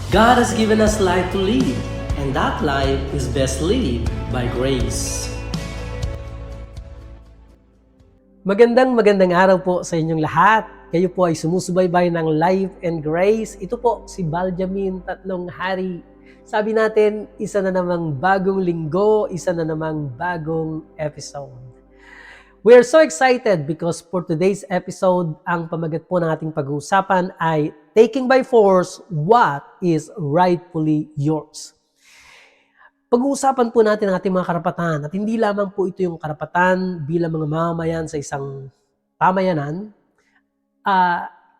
God has given us life to live, and that life is best lived by grace. Magandang araw po sa inyong lahat. Kayo po ay sumusubaybay ng Life and Grace. Ito po si Baljamin Tatlong Hari. Sabi natin, isa na namang bagong linggo, isa na namang bagong episode. We are so excited because for today's episode, ang pamagat po ng ating pag-uusapan ay Taking by Force What is Rightfully Yours. Pag-uusapan po natin ang ating mga karapatan at hindi lamang po ito yung karapatan bilang mga mamamayan sa isang pamayanan,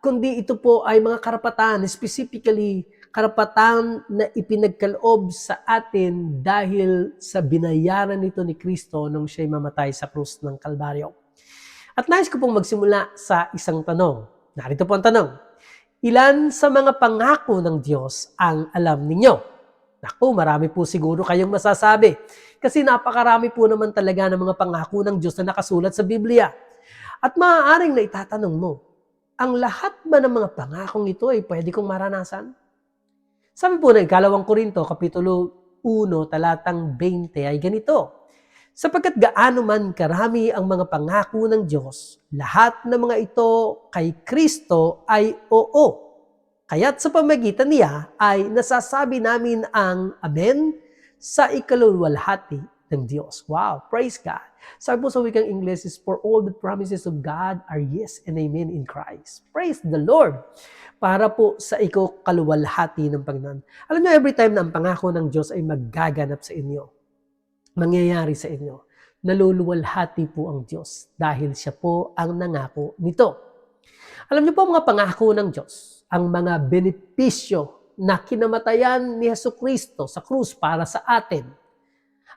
kundi ito po ay mga karapatan, specifically karapatan na ipinagkaloob sa atin dahil sa binayaran nito ni Kristo nung siya'y mamatay sa krus ng Kalbaryo. At nais ko pong magsimula sa isang tanong. Narito po ang tanong. Ilan sa mga pangako ng Diyos ang alam ninyo? Naku, marami po siguro kayong masasabi. Kasi napakarami po naman talaga ng mga pangako ng Diyos na nakasulat sa Biblia. At maaaring na itatanong mo, ang lahat ba ng mga pangakong ito ay pwede kong maranasan? Sabi po ng 2 Korinto, Kapitulo 1, talatang 20 ay ganito. Sapagkat gaano man karami ang mga pangako ng Diyos, lahat ng mga ito kay Kristo ay oo. Kaya't sa pamagitan niya ay nasasabi namin ang Amen sa ikaluluwalhati ng Diyos. Wow, praise God. Sabi po sa wikang Ingles is, for all the promises of God are yes and amen in Christ. Praise the Lord. Para po sa ikaluwalhati ng Panginoon. Alam niyo, every time na ang pangako ng Diyos ay maggaganap sa inyo, mangyayari sa inyo, naluluwalhati po ang Diyos dahil siya po ang nangako nito. Alam niyo po mga pangako ng Diyos, ang mga benepisyo na kinamatayan ni Jesucristo sa krus para sa atin,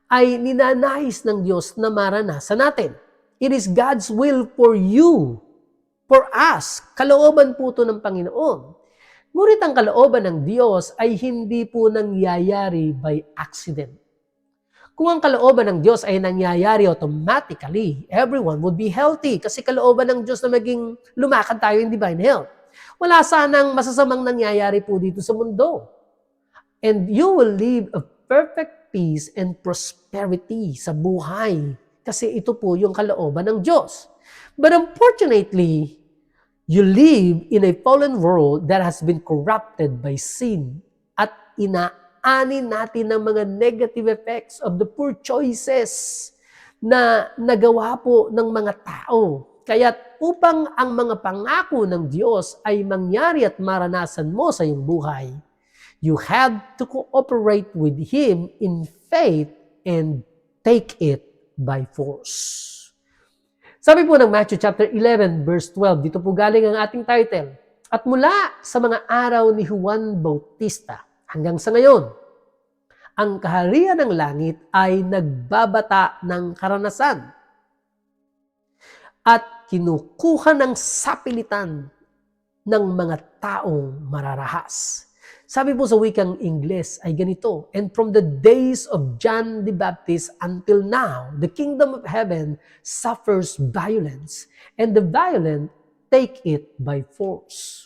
ay ninanais ng Diyos na maranasan natin. It is God's will for you, for us. Kalooban po ito ng Panginoon. Ngunit ang kalooban ng Diyos ay hindi po nangyayari by accident. Kung ang kalooban ng Diyos ay nangyayari automatically, everyone would be healthy kasi kalooban ng Diyos na maging lumakad tayo in divine health. Wala sanang masasamang nangyayari po dito sa mundo. And you will live a perfect peace and prosperity sa buhay kasi ito po yung kalooban ng Diyos. But unfortunately, you live in a fallen world that has been corrupted by sin at inaani natin ng mga negative effects of the poor choices na nagawa po ng mga tao. Kaya't upang ang mga pangako ng Diyos ay mangyari at maranasan mo sa iyong buhay, you have to cooperate with Him in faith and take it by force. Sabi po ng Matthew chapter 11 verse 12, dito po galing ang ating title. At mula sa mga araw ni Juan Bautista hanggang sa ngayon, ang kaharian ng langit ay nagbabata ng karanasan at kinukuha ng sapilitan ng mga taong mararahas. Sabi po sa wikang Ingles ay ganito, and from the days of John the Baptist until now, the kingdom of heaven suffers violence, and the violent take it by force.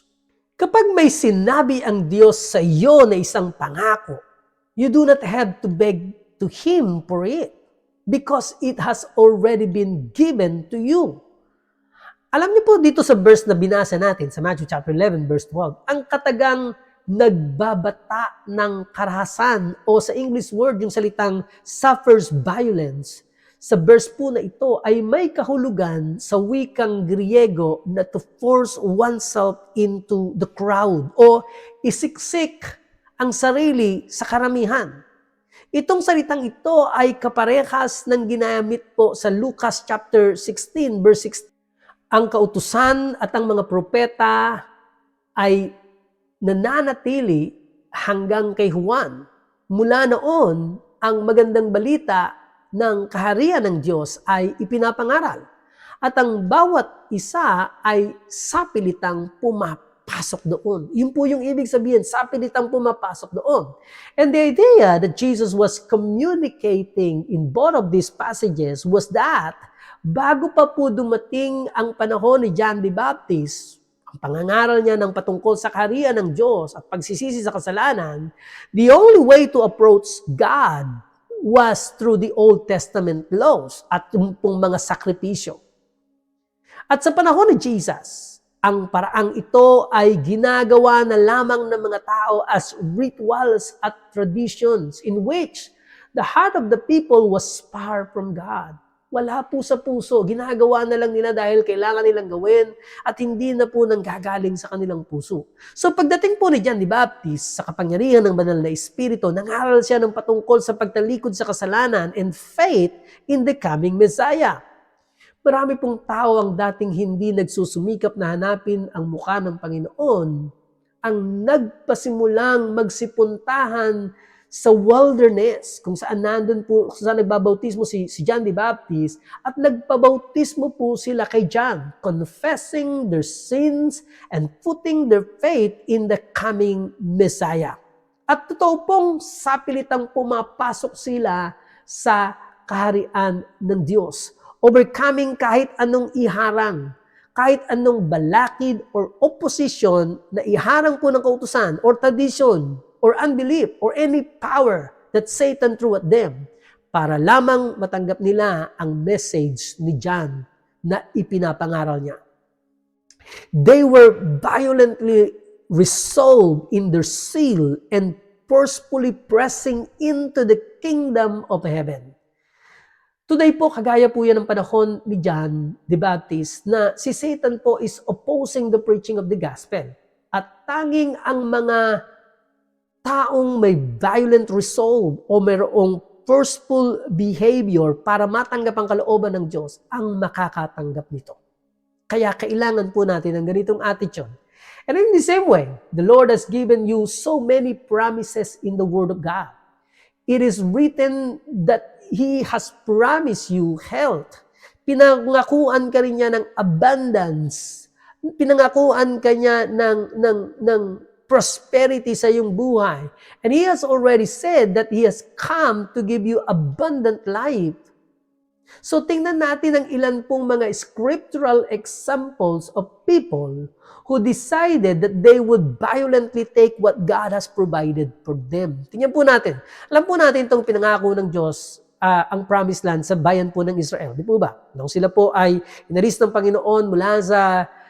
Kapag may sinabi ang Diyos sa iyo na isang pangako, you do not have to beg to Him for it because it has already been given to you. Alam niyo po dito sa verse na binasa natin sa Matthew chapter 11 verse 12, ang katagang nagbabata ng karahasan o sa English word yung salitang suffers violence. Sa verse po na ito ay may kahulugan sa wikang Griego na to force oneself into the crowd o isiksik ang sarili sa karamihan. Itong salitang ito ay kaparehas ng ginamit po sa Lucas chapter 16 verse 16. Ang kautusan at ang mga propeta ay nananatili hanggang kay Juan. Mula noon, ang magandang balita ng kaharian ng Diyos ay ipinapangaral. At ang bawat isa ay sapilitang pumapasok doon. Yun po yung ibig sabihin, sapilitang pumapasok doon. And the idea that Jesus was communicating in both of these passages was that bago pa po dumating ang panahon ni John the Baptist, ang ang pangangaral niya ng patungkol sa kaharian ng Diyos at pagsisisi sa kasalanan, the only way to approach God was through the Old Testament laws at yung pong mga sakripisyo. At sa panahon ni Jesus, ang paraang ito ay ginagawa na lamang ng mga tao as rituals at traditions in which the heart of the people was far from God. Wala po sa puso. Ginagawa na lang nila dahil kailangan nilang gawin at hindi na po nanggagaling sa kanilang puso. So pagdating po ni John the Baptist sa kapangyarihan ng banal na Espiritu, nangaral siya ng patungkol sa pagtalikod sa kasalanan and faith in the coming Messiah. Marami pong tao ang dating hindi nagsusumikap na hanapin ang mukha ng Panginoon, ang nagpasimulang magsipuntahan sa wilderness, kung saan nandun po, kung saan nagbabautismo si John the Baptist, at nagpabautismo po sila kay John, confessing their sins and putting their faith in the coming Messiah. At totoo pong sapilitang pumapasok sila sa kaharian ng Diyos, overcoming kahit anong iharang, kahit anong balakid or opposition na iharang po ng kautusan or tradition or unbelief or any power that Satan threw at them para lamang matanggap nila ang message ni John na ipinapangaral niya. They were violently resolved in their zeal and forcefully pressing into the kingdom of heaven. Today po, kagaya po yan ng panahon ni John the Baptist na si Satan po is opposing the preaching of the gospel. At tanging ang mga taong may violent resolve o mayroong forceful behavior para matanggap ang kalooban ng Diyos ang makakatanggap nito. Kaya kailangan po natin ng ganitong attitude. And in the same way, the Lord has given you so many promises in the Word of God. It is written that He has promised you health. Pinangakuan ka rin niya ng abundance. Pinangakuan ka niya ng prosperity sa iyong buhay. And He has already said that He has come to give you abundant life. So tingnan natin ang ilan pong mga scriptural examples of people who decided that they would violently take what God has provided for them. Tingnan po natin. Alam po natin itong pinangako ng Diyos, ang promised land sa bayan po ng Israel. Di po ba? Nung sila po ay inalis ng Panginoon mula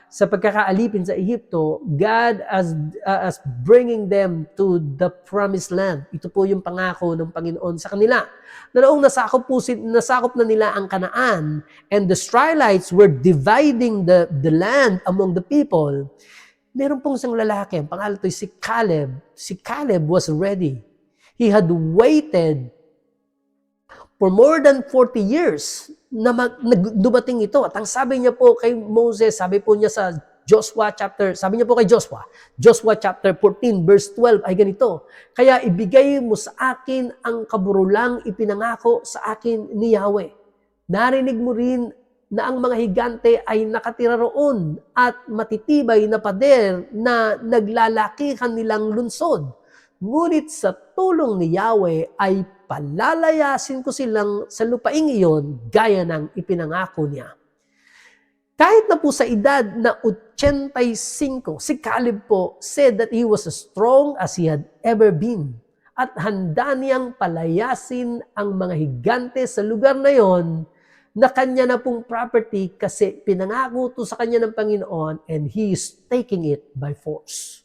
sa pagkakaalipin sa Ehipto, God as bringing them to the promised land. Ito po yung pangako ng Panginoon sa kanila. Na noong nasakop na nila ang Kanaan, and the Israelites were dividing the land among the people, meron pong isang lalaki, ang pangalan ito si Caleb. Si Caleb was ready. He had waited for more than 40 years na dumating ito. At ang sabi niya po kay Moses, sabi po niya sa Joshua chapter 14 verse 12 ay ganito, kaya ibigay mo sa akin ang kaburulang ipinangako sa akin ni Yahweh. Narinig mo rin na ang mga higante ay nakatira roon at matitibay na pader na naglalakihan nilang lunsod. Ngunit sa tulong ni Yahweh ay palalayasin ko silang sa lupaing iyon gaya ng ipinangako niya. Kahit na po sa edad na 85, si Caleb po said that he was as strong as he had ever been. At handa niyang palayasin ang mga higante sa lugar na yon na kanya na pong property kasi pinangako to sa kanya ng Panginoon and he is taking it by force.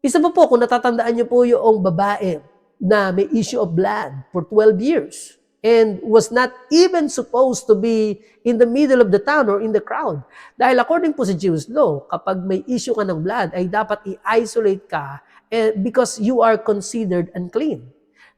Isa pa po, kung natatandaan niyo po yung babae na may issue of blood for 12 years and was not even supposed to be in the middle of the town or in the crowd. Dahil according po sa Jewish law, kapag may issue ka ng blood, ay dapat i-isolate ka because you are considered unclean.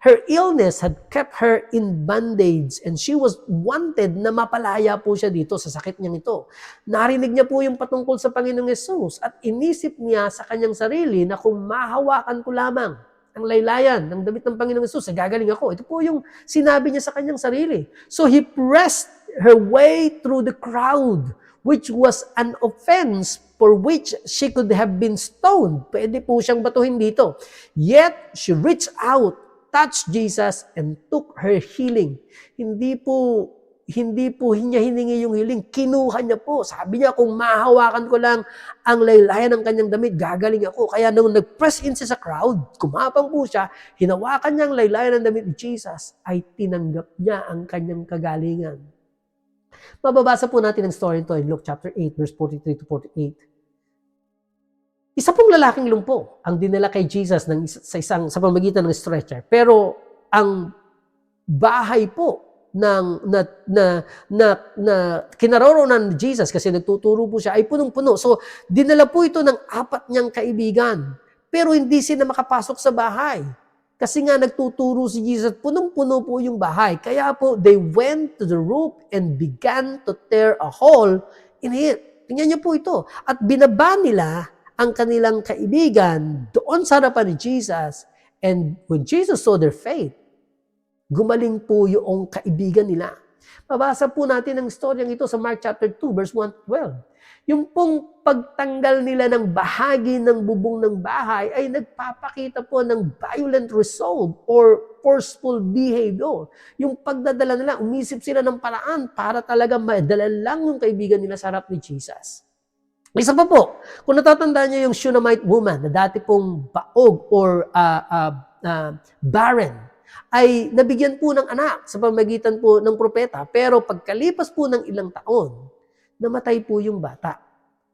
Her illness had kept her in bondage and she was wanted na mapalaya po siya dito sa sakit niyang ito. Narinig niya po yung patungkol sa Panginoong Yesus at inisip niya sa kanyang sarili na kung mahawakan ko lamang ang laylayan ng damit ng Panginoong Yesus, gagaling ako. Ito po yung sinabi niya sa kanyang sarili. So he pressed her way through the crowd, which was an offense for which she could have been stoned. Pwede po siyang batuhin dito. Yet she reached out, touched Jesus, and took her healing. Hindi po hindi po niya hiningi yung healing, kinuha niya po. Sabi niya, kung mahawakan ko lang ang laylayan ng kanyang damit, gagaling ako. Kaya nung nag-press in siya sa crowd, kumapang po siya, hinawakan niya ang laylayan ng damit ni Jesus, ay tinanggap niya ang kanyang kagalingan. Mababasa po natin ang story nito in Luke chapter 8, verse 43 to 48. Isa pong lalaking lumpo ang dinala kay Jesus sa pamamagitan ng stretcher. Pero ang bahay po na kinaroroonan ni Jesus kasi nagtuturo po siya ay punong-puno. So, dinala po ito ng 4 niyang kaibigan. Pero hindi sila makapasok sa bahay. Kasi nga nagtuturo si Jesus, punong-puno po yung bahay. Kaya po, they went to the roof and began to tear a hole in it. Tingnan niyo po ito. At binaba nila ang kanilang kaibigan doon sa harapan ni Jesus. And when Jesus saw their faith, gumaling po yung kaibigan nila. Mabasa po natin ang storyang ito sa Mark chapter 2, verse 1 to 12. Yung pong pagtanggal nila ng bahagi ng bubong ng bahay ay nagpapakita po ng violent resolve or forceful behavior. Yung pagdadala nila, umisip sila ng paraan para talaga madala lang yung kaibigan nila sa harap ni Jesus. Isa pa po, kung natatandaan niyo yung Shunammite woman na dati pong baog or barren, ay nabigyan po ng anak sa pamamagitan po ng propeta. Pero pagkalipas po ng ilang taon, namatay po yung bata.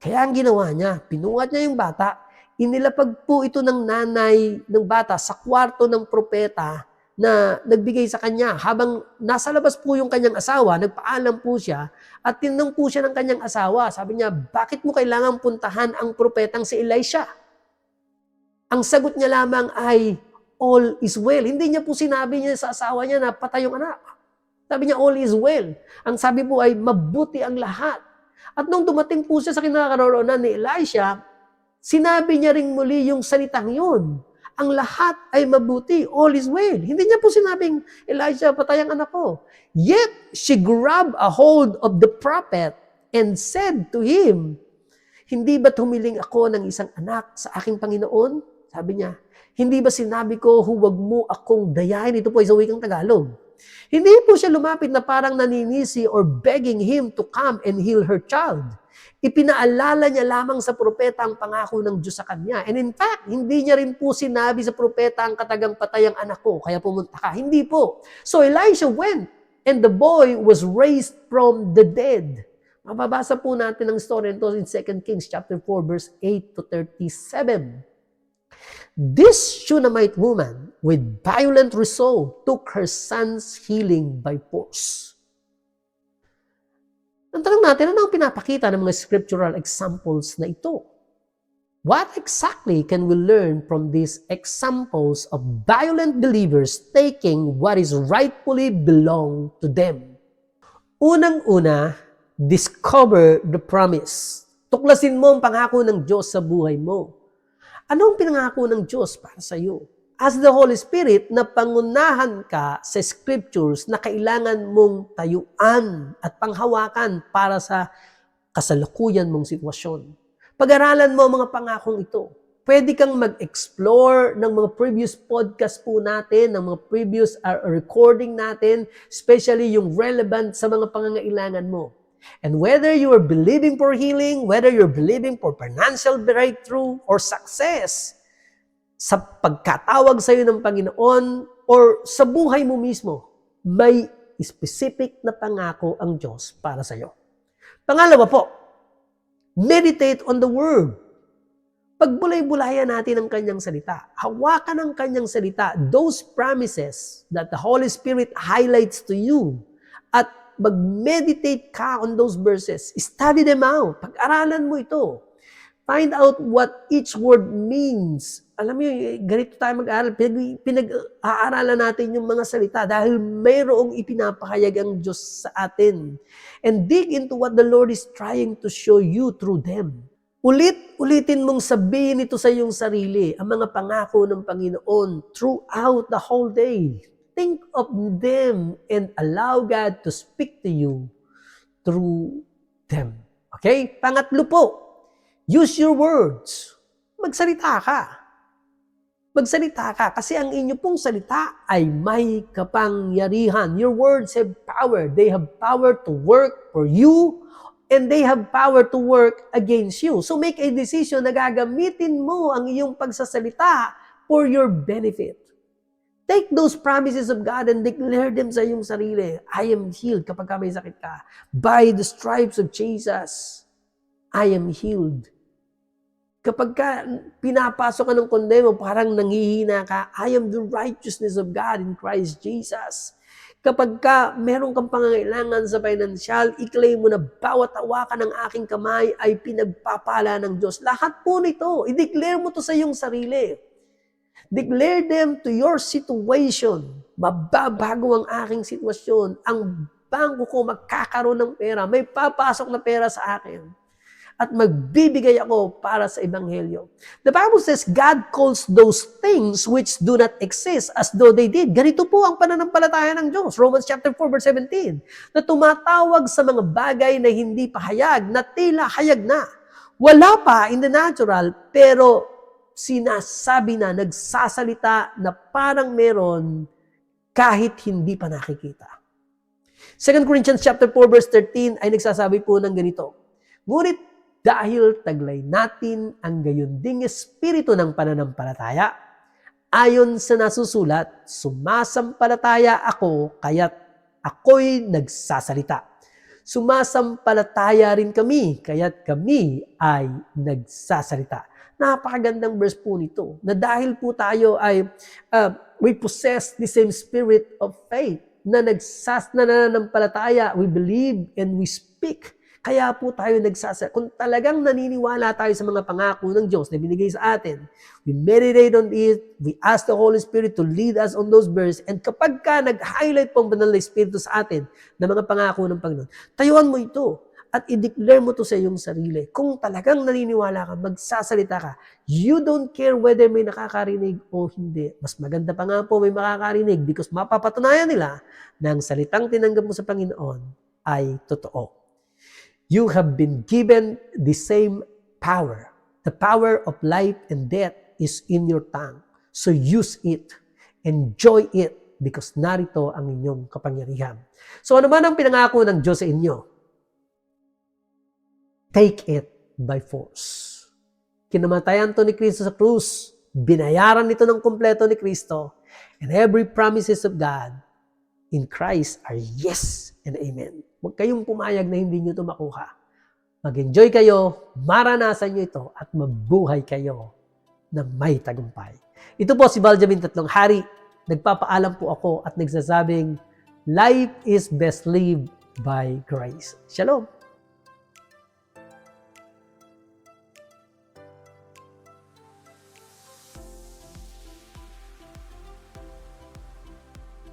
Kaya ang ginawa niya, pinuhat niya yung bata, inilapag po ito ng nanay ng bata sa kwarto ng propeta na nagbigay sa kanya. Habang nasa labas po yung kanyang asawa, nagpaalam po siya at tinanong po siya ng kanyang asawa. Sabi niya, bakit mo kailangang puntahan ang propetang si Elisha? Ang sagot niya lamang ay, all is well. Hindi niya po sinabi niya sa asawa niya na patay yung anak. Sabi niya, all is well. Ang sabi po ay, mabuti ang lahat. At nung dumating po siya sa kinakaroroonan ni Elisha, sinabi niya ring muli yung salitang yun. Ang lahat ay mabuti. All is well. Hindi niya po sinabing, Elisha, patay ang anak ko. Yet, she grabbed a hold of the prophet and said to him, hindi ba't humiling ako ng isang anak sa aking Panginoon? Sabi niya, hindi ba sinabi ko, huwag mo akong dayain? Ito po ay sa wikang Tagalog. Hindi po siya lumapit na parang naninisi or begging him to come and heal her child. Ipinaalala niya lamang sa propeta ang pangako ng Diyos sa kanya. And in fact, hindi niya rin po sinabi sa propeta ang katagang patay ang anak ko, kaya pumunta ka. Hindi po. So Elisha went, and the boy was raised from the dead. Mababasa po natin ang story nito in 2 Kings chapter 4, verse 8 to 37. This Shunammite woman, with violent resolve, took her son's healing by force. Ang tanong natin, ano ang pinapakita ng mga scriptural examples na ito? What exactly can we learn from these examples of violent believers taking what is rightfully belong to them? Unang-una, discover the promise. Tuklasin mo ang pangako ng Diyos sa buhay mo. Ano ang pinangako ng Diyos para sa iyo? As the Holy Spirit, napangunahan ka sa scriptures na kailangan mong tayuan at panghawakan para sa kasalukuyan mong sitwasyon. Pag-aralan mo ang mga pangakong ito. Pwede kang mag-explore ng mga previous podcast po natin, ng mga previous recording natin, especially yung relevant sa mga pangangailangan mo. And whether you are believing for healing, whether you're believing for financial breakthrough or success, sa pagkatawag sa iyo ng Panginoon or sa buhay mo mismo, may specific na pangako ang Diyos para sa iyo. Pangalawa po, meditate on the Word. Pagbulay-bulayan natin ang kanyang salita. Hawakan ang kanyang salita, those promises that the Holy Spirit highlights to you, at mag-meditate ka on those verses. Study them out. Pag-aralan mo ito. Find out what each word means. Alam mo, ganito tayo mag-aaral. Pinag-aaralan natin yung mga salita dahil mayroong ipinapahayag ang Diyos sa atin. And dig into what the Lord is trying to show you through them. Ulitin mong sabihin ito sa iyong sarili, ang mga pangako ng Panginoon throughout the whole day. Think of them and allow God to speak to you through them. Okay? Pangatlo po, use your words. Magsalita ka. Magsalita ka kasi ang inyo pong salita ay may kapangyarihan. Your words have power. They have power to work for you and they have power to work against you. So make a decision na gagamitin mo ang iyong pagsasalita for your benefit. Take those promises of God and declare them sa iyong sarili. I am healed kapag may sakit ka. By the stripes of Jesus, I am healed. Kapag ka pinapasok ka ng kondemo, parang nanghihina ka, I am the righteousness of God in Christ Jesus. Kapag ka meron kang pangangailangan sa financial, i-claim mo na bawat hawakan ng aking kamay ay pinagpapala ng Diyos. Lahat po nito, i-declare mo to sa iyong sarili. Declare them to your situation. Mababago ang aking sitwasyon. Ang bangko ko magkakaroon ng pera. May papasok na pera sa akin. At magbibigay ako para sa Ebanghelyo. The Bible says, God calls those things which do not exist as though they did. Ganito po ang pananampalataya ng Diyos. Romans chapter 4 verse 17. Na tumatawag sa mga bagay na hindi pa hayag, na tila hayag na. Wala pa in the natural, pero sinasabi na, nagsasalita na parang meron kahit hindi pa nakikita. 2 Corinthians chapter 4 verse 13 ay nagsasabi po ng ganito. Ngunit dahil taglay natin ang gayunding espiritu ng pananampalataya, ayon sa nasusulat, sumasampalataya ako, kaya't ako'y nagsasalita. Sumasampalataya rin kami, kaya't kami ay nagsasalita. Napakagandang verse po nito, na dahil po tayo ay we possess the same spirit of faith, na nananampalataya, we believe and we speak. Kaya po tayo nagsasalita. Kung talagang naniniwala tayo sa mga pangako ng Diyos na binigay sa atin, we meditate on it, we ask the Holy Spirit to lead us on those verses, and kapag ka nag-highlight po ang banal na Espiritu sa atin na mga pangako ng Panginoon, tayuan mo ito at i-declare mo ito sa iyong sarili. Kung talagang naniniwala ka, magsasalita ka, you don't care whether may nakakarinig o hindi. Mas maganda pa nga po may makakarinig because mapapatunayan nila na ang salitang tinanggap mo sa Panginoon ay totoo. You have been given the same power. The power of life and death is in your tongue. So use it. Enjoy it because narito ang inyong kapangyarihan. So ano man ang pinangako ng Diyos sa inyo, take it by force. Kinamatayan to ni Kristo sa krus, binayaran nito ng kumpleto ni Kristo, and every promises of God in Christ are yes and amen. Huwag kayong pumayag na hindi nyo ito makuha. Mag-enjoy kayo, maranasan nyo ito, at mabuhay kayo na may tagumpay. Ito po si Baljamin Tatlong Hari. Nagpapaalam po ako at nagsasabing, life is best lived by grace. Shalom!